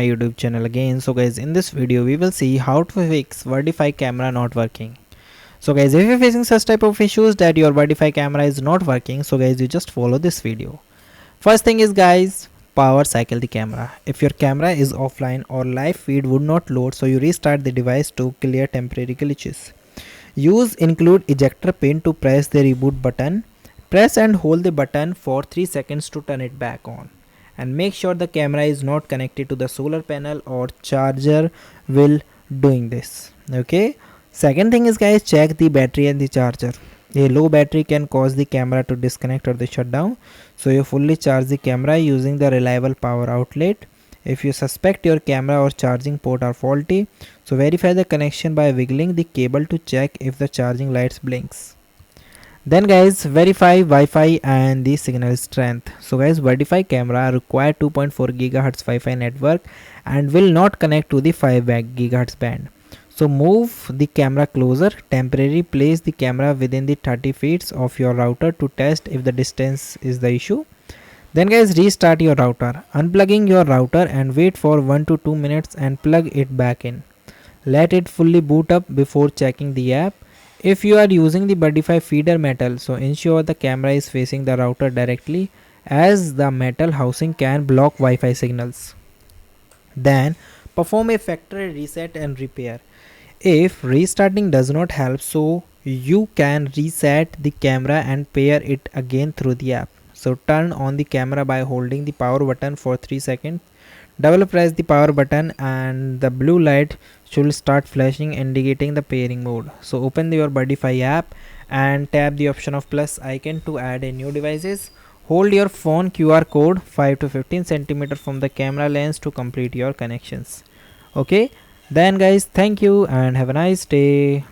My YouTube channel again. So guys, in this video we will see how to fix Birdfy camera not working. So guys, if you're facing such type of issues that your Birdfy camera is not working, so guys, you just follow this video. First thing is guys, power cycle the camera. If your camera is offline or live feed would not load, so you restart the device to clear temporary glitches. Use include ejector pin to press the reboot button. Press and hold the button for 3 seconds to turn it back on. And make sure the camera is not connected to the solar panel or charger while doing this. Okay. Second thing is guys, check the battery and the charger. A low battery can cause the camera to disconnect or the shutdown. So you fully charge the camera using the reliable power outlet. If you suspect your camera or charging port are faulty, so verify the connection by wiggling the cable to check if the charging lights blinks. Then guys, verify Wi-Fi and the signal strength. So guys, Birdfy camera require 2.4 GHz Wi-Fi network and will not connect to the 5 GHz band. So move the camera closer, temporarily place the camera within the 30 feet of your router to test if the distance is the issue. Then guys, restart your router, unplugging your router and wait for 1 to 2 minutes and plug it back in. Let it fully boot up before checking the app. If you are using the Birdfy feeder metal, so ensure the camera is facing the router directly, as the metal housing can block Wi-Fi signals. Then perform a factory reset and repair. If restarting does not help, so you can reset the camera and pair it again through the app. So turn on the camera by holding the power button for 3 seconds. Double press the power button and the blue light should start flashing indicating the pairing mode. So open your Birdfy app and tap the option of plus icon to add a new devices. Hold your phone QR code 5 to 15 cm from the camera lens to complete your connections. Okay, then guys, thank you and have a nice day.